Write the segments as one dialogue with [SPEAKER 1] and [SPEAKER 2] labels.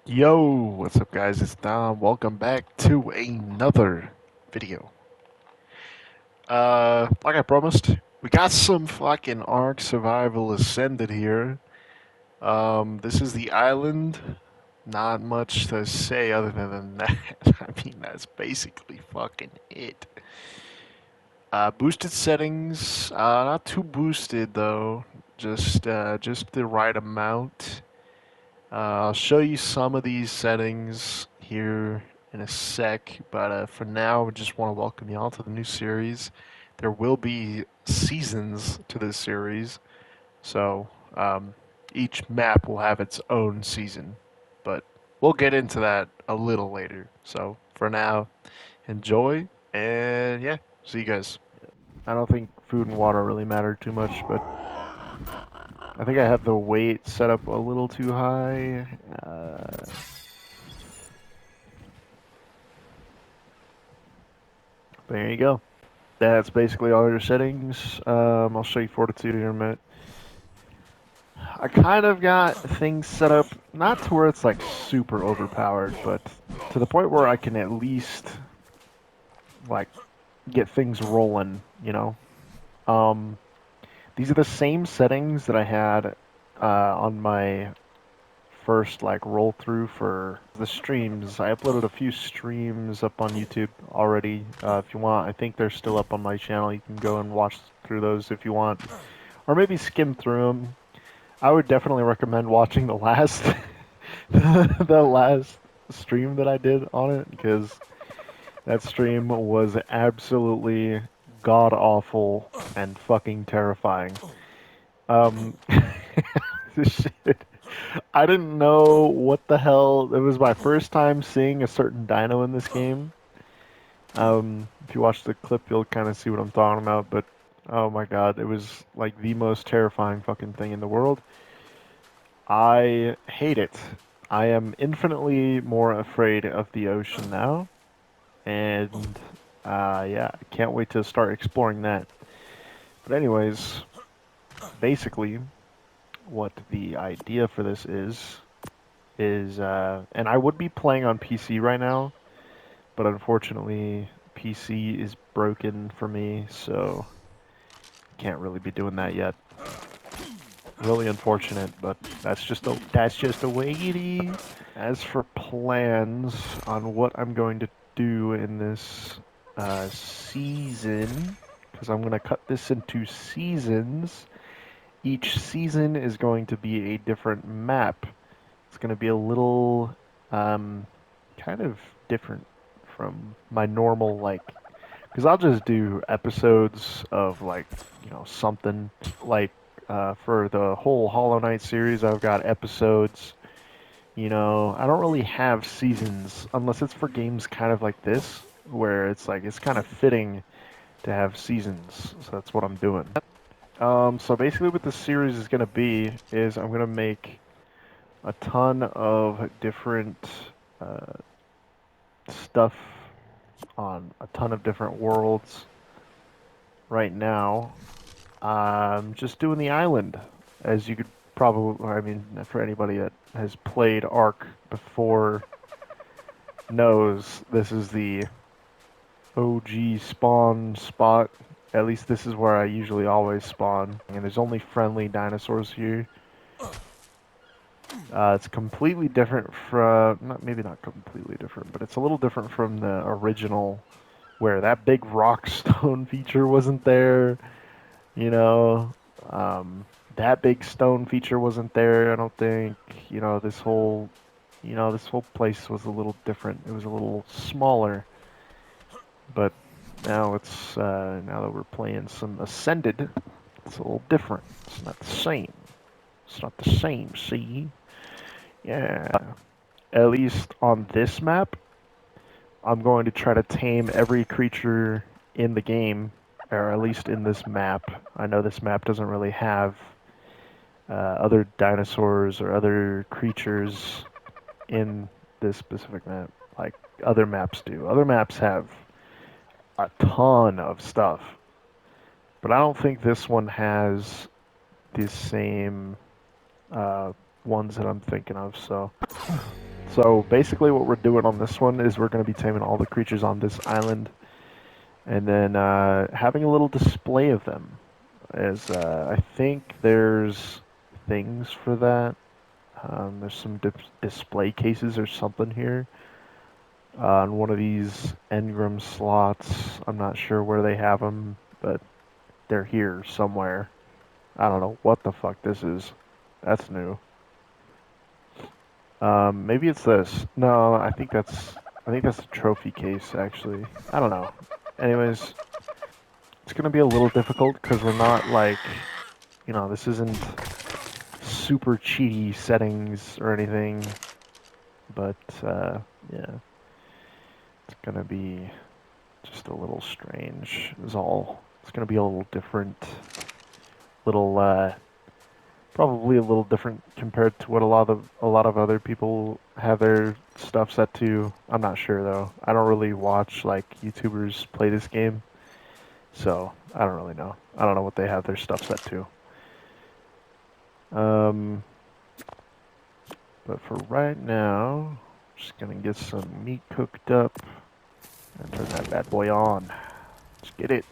[SPEAKER 1] Yo, what's up guys? It's Dom. Welcome back to another video. Like I promised, we got some fucking Ark Survival Ascended here. This is the island. Not much to say other than that. I mean, that's basically fucking it. Boosted settings, not too boosted though. Just the right amount. I'll show you some of these settings here in a sec, but for now, I just want to welcome y'all to the new series. There will be seasons to this series, so each map will have its own season, but we'll get into that a little later. So for now, enjoy, and yeah, see you guys. I don't think food and water really matter too much, but I think I have the weight set up a little too high. There you go. That's basically all your settings. I'll show you Fortitude here in a minute. I kind of got things set up, not to where it's like super overpowered, but to the point where I can at least like get things rolling, you know? Um, these are the same settings that I had on my first like roll through for the streams. I uploaded a few streams up on YouTube already. If you want, I think they're still up on my channel. You can go and watch through those if you want, or maybe skim through them. I would definitely recommend watching the last the last stream that I did on it because that stream was absolutely god awful and fucking terrifying. Um, shit. I didn't know what the hell. It was my first time seeing a certain dino in this game. If you watch the clip, you'll kind of see what I'm talking about. But oh my god, it was like the most terrifying fucking thing in the world. I hate it. I am infinitely more afraid of the ocean now, and yeah, I can't wait to start exploring that. But anyways, basically, what the idea for this is, and I would be playing on PC right now, but unfortunately, PC is broken for me, so can't really be doing that yet. Really unfortunate, but that's just the way it is. As for plans on what I'm going to do in this season, because I'm going to cut this into seasons. Each season is going to be a different map. It's going to be a little kind of different from my normal, like, because I'll just do episodes of, like, something like for the whole Hollow Knight series, I've got episodes. I don't really have seasons unless it's for games kind of like this, where it's like it's kind of fitting to have seasons. So that's what I'm doing. So basically, what this series is going to be is I'm going to make a ton of different uh, stuff on a ton of different worlds. Right now, I'm just doing the island, as you could probably. I mean, for anybody that has played Ark before, knows this is the OG spawn spot. At least this is where I usually always spawn. And there's only friendly dinosaurs here. It's completely different from, maybe not completely different, but it's a little different from the original, where that big rock stone feature wasn't there. You know, that big stone feature wasn't there. I don't think. This whole place was a little different. It was a little smaller, but now that we're playing some Ascended, it's a little different. It's not the same. It's not the same. See? Yeah. At least on this map, I'm going to try to tame every creature in the game, or at least in this map. I know this map doesn't really have other dinosaurs or other creatures in this specific map like other maps do. Other maps have a ton of stuff, but I don't think this one has the same uh, ones that I'm thinking of. So So basically, what we're doing on this one is we're going to be taming all the creatures on this island, and then having a little display of them. As I think there's things for that. There's some display cases or something here on one of these engram slots. I'm not sure where they have them, but they're here somewhere. I don't know what the fuck this is. That's new. Maybe it's this. No, I think that's a trophy case actually. I don't know. Anyways, it's gonna be a little difficult because we're not like, this isn't super cheaty settings or anything, but yeah, it's gonna be just a little strange. Is all. It's gonna be a little different, little probably a little different compared to what a lot of other people have their stuff set to. I'm not sure though. I don't really watch like YouTubers play this game, so I don't really know. I don't know what they have their stuff set to. Um, but for right now, just gonna get some meat cooked up and turn that bad boy on. Let's get it.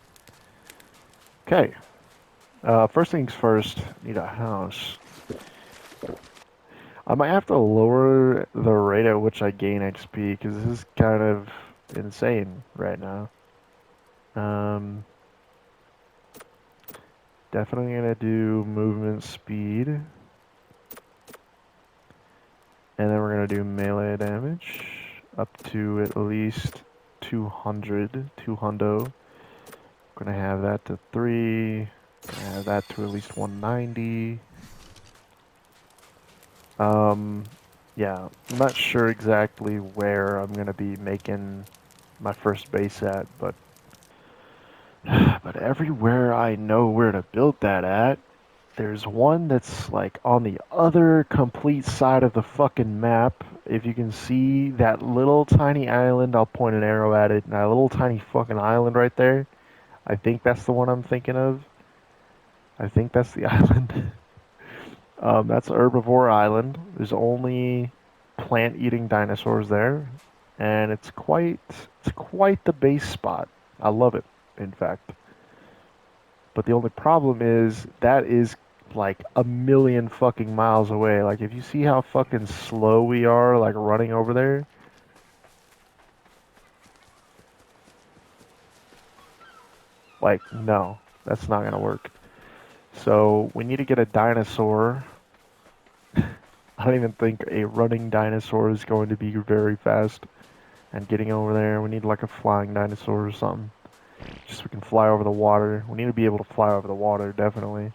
[SPEAKER 1] Okay. First things first, need a house. I might have to lower the rate at which I gain XP because this is kind of insane right now. Um, Definitely gonna do movement speed, and then we're gonna do melee damage up to at least 200, 200. Gonna have that to 3. Gonna have that to at least 190. Um, yeah, I'm not sure exactly where I'm gonna be making my first base at, but everywhere I know where to build that at, there's one that's like on the other complete side of the fucking map. If you can see that little tiny island, I'll point an arrow at it. That little tiny fucking island right there. I think that's the one I'm thinking of. I think that's the island. That's Herbivore Island. There's only plant-eating dinosaurs there, and it's quite the base spot. I love it, in fact. But the only problem is that is like a million fucking miles away. Like if you see how fucking slow we are, like running over there, like no, that's not gonna work. So we need to get a dinosaur. I don't even think a running dinosaur is going to be very fast. And getting over there, we need like a flying dinosaur or something. Just so we can fly over the water. We need to be able to fly over the water, definitely.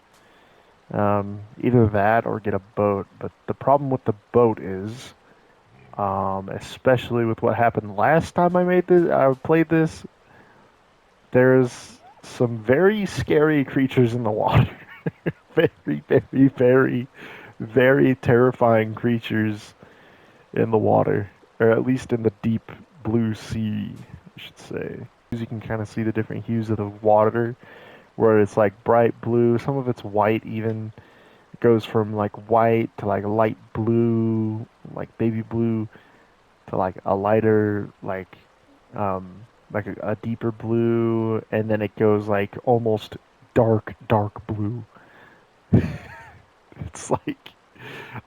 [SPEAKER 1] Either that or get a boat. But the problem with the boat is, especially with what happened last time I played this, there's some very scary creatures in the water. Very, very, very, very terrifying creatures in the water, or at least in the deep blue sea, I should say. You can kind of see the different hues of the water, where it's like bright blue, some of it's white even. It goes from like white to like light blue, like baby blue, to like a lighter, like a deeper blue, and then it goes like almost dark, dark blue. It's like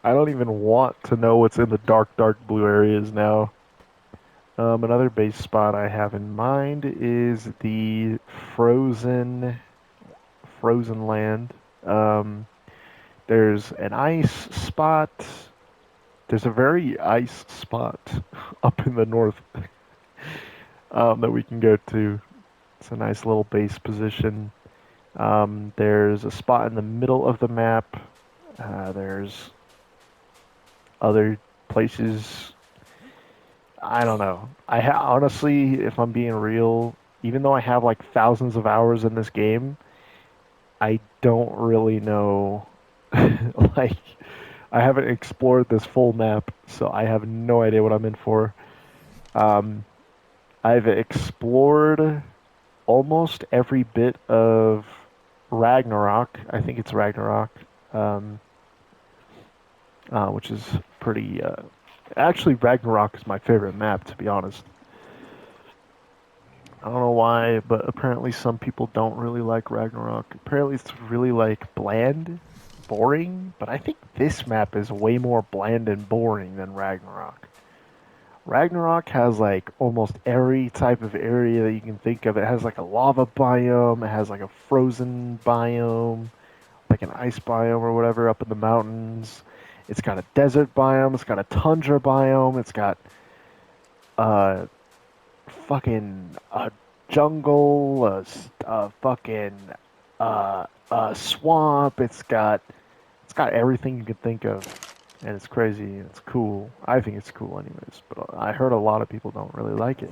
[SPEAKER 1] I don't even want to know what's in the dark, dark blue areas now. Another base spot I have in mind is the frozen frozen land. Um, there's an ice spot. There's a very ice spot up in the north that we can go to. It's a nice little base position. There's a spot in the middle of the map. There's other places. I don't know. Honestly, if I'm being real, even though I have like thousands of hours in this game, I don't really know. Like, I haven't explored this full map, so I have no idea what I'm in for. Um, I've explored almost every bit of Ragnarok. I think it's Ragnarok, um, which is pretty. Actually, Ragnarok is my favorite map, to be honest. I don't know why, but apparently some people don't really like Ragnarok. Apparently it's really like bland, boring, but I think this map is way more bland and boring than Ragnarok. Ragnarok has like almost every type of area that you can think of. It has like a lava biome, it has like a frozen biome, like an ice biome or whatever up in the mountains. It's got a desert biome, it's got a tundra biome, it's got uh fucking a jungle, a fucking a swamp. It's got everything you could think of, and it's crazy. It's cool. I think it's cool, anyways. But I heard a lot of people don't really like it.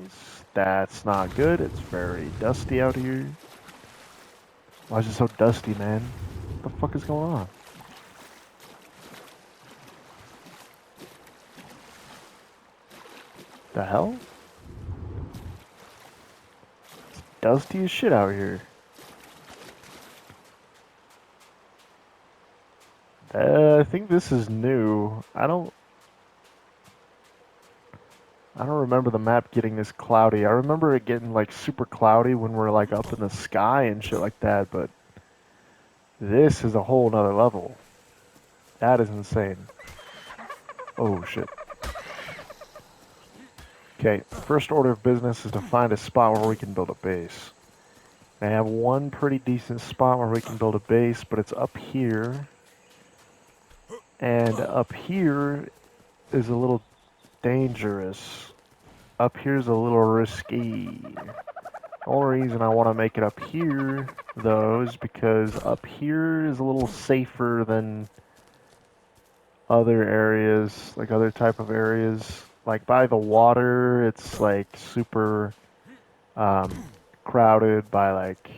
[SPEAKER 1] That's not good. It's very dusty out here. Why is it so dusty, man? What the fuck is going on? The hell? Dusty as shit out here. I think this is new. I don't remember the map getting this cloudy. I remember it getting like super cloudy when we're like up in the sky and shit like that, but this is a whole nother level. That is insane. Oh shit. Okay, first order of business is to find a spot where we can build a base. I have one pretty decent spot where we can build a base, but it's up here. And up here is a little dangerous. Up here is a little risky. The only reason I want to make it up here, though, is because up here is a little safer than other areas, like other type of areas. Like by the water, it's like super um, crowded by like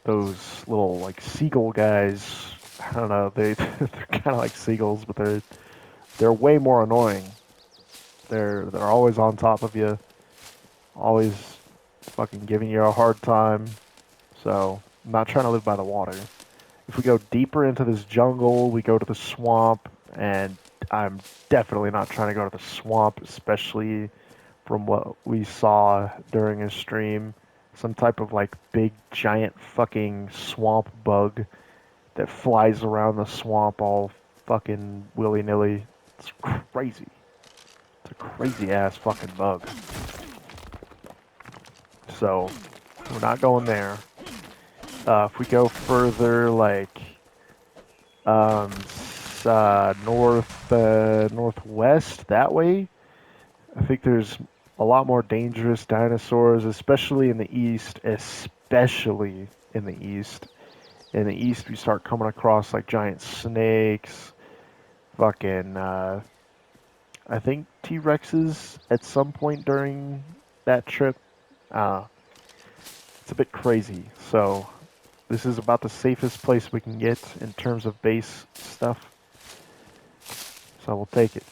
[SPEAKER 1] those little like seagull guys. I don't know, they're kind of like seagulls, but they're way more annoying. They're always on top of you, always fucking giving you a hard time. So I'm not trying to live by the water. If we go deeper into this jungle, we go to the swamp, and I'm definitely not trying to go to the swamp, especially from what we saw during his stream. Some type of like big giant fucking swamp bug that flies around the swamp all fucking willy nilly. It's crazy. It's a crazy ass fucking bug. So we're not going there. If we go further, like um, northwest that way, I think there's a lot more dangerous dinosaurs, especially in the east. Especially in the east. In the east, we start coming across like giant snakes, fucking. I think T-Rexes at some point during that trip. It's a bit crazy. So this is about the safest place we can get in terms of base stuff. So we'll take it.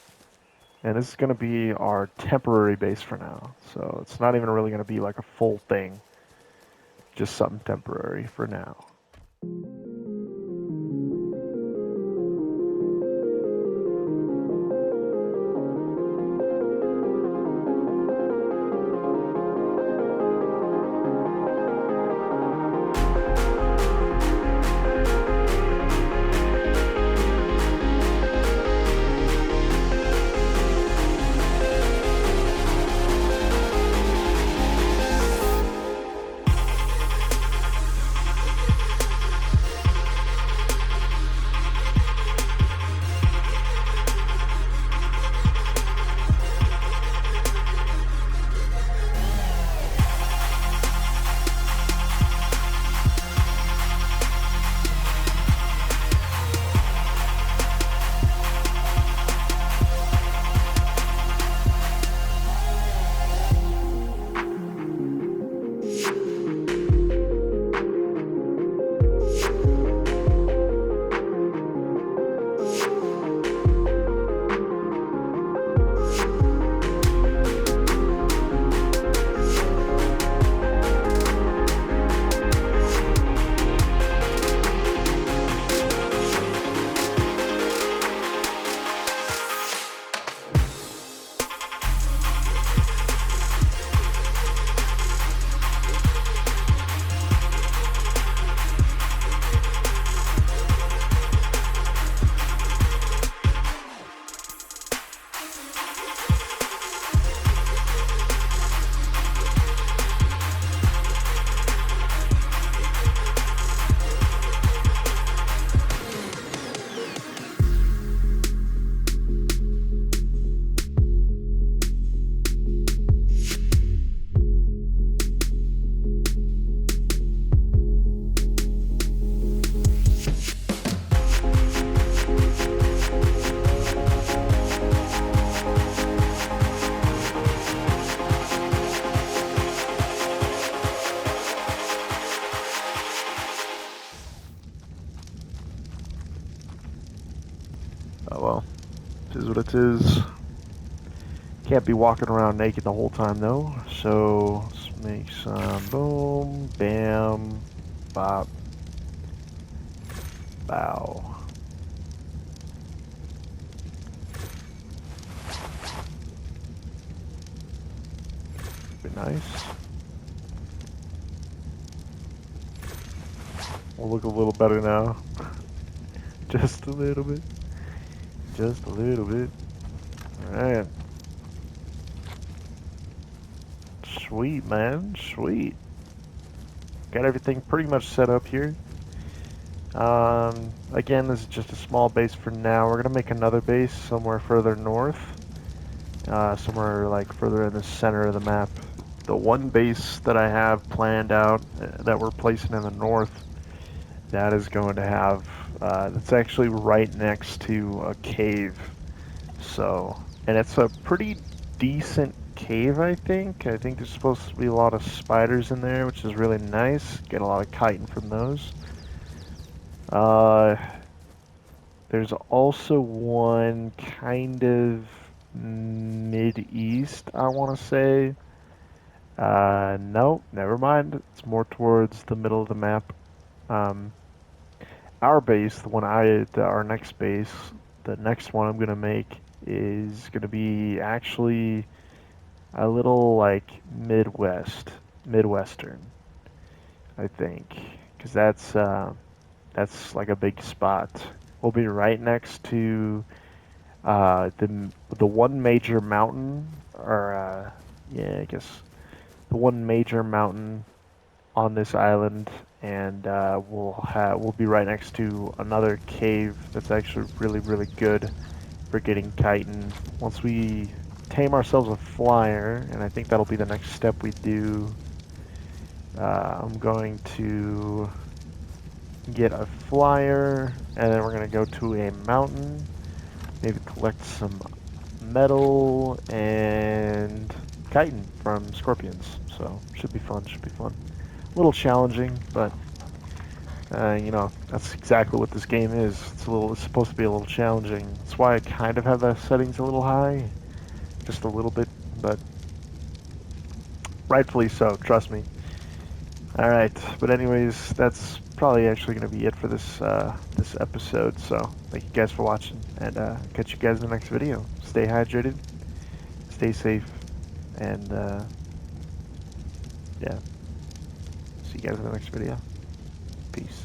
[SPEAKER 1] And this is going to be our temporary base for now. So it's not even really going to be like a full thing. Just something temporary for now. It is what it is. Can't be walking around naked the whole time though. So let's make some boom, bam, bop, bow. Be nice. We'll look a little better now. Just a little bit. Just a little bit. Alright. Sweet, man. Sweet. Got everything pretty much set up here. Again, this is just a small base for now. We're gonna make another base somewhere further north. Somewhere like further in the center of the map. The one base that I have planned out that we're placing in the north, that is going to have, it's actually right next to a cave. So, and it's a pretty decent cave, I think. I think there's supposed to be a lot of spiders in there, which is really nice. Get a lot of chitin from those. There's also one kind of mid-east, I want to say. No, never mind. It's more towards the middle of the map. Um, our base, our next base, the next one I'm gonna make is gonna be actually a little like Midwestern, I think, because that's like a big spot. We'll be right next to the one major mountain, or yeah, I guess the one major mountain on this island, and we'll be right next to another cave that's actually really good for getting chitin. Once we tame ourselves a flyer, and I think that'll be the next step we do. I'm going to get a flyer, and then we're gonna go to a mountain, maybe collect some metal and chitin from scorpions. So should be fun. Should be fun. A little challenging, but you know, that's exactly what this game is. It's supposed to be a little challenging. That's why I kind of have the settings a little high, just a little bit, but rightfully so. Trust me. All right, but anyways, that's probably actually going to be it for this episode. So thank you guys for watching, and catch you guys in the next video. Stay hydrated, stay safe, and yeah, see you guys in the next video. Peace.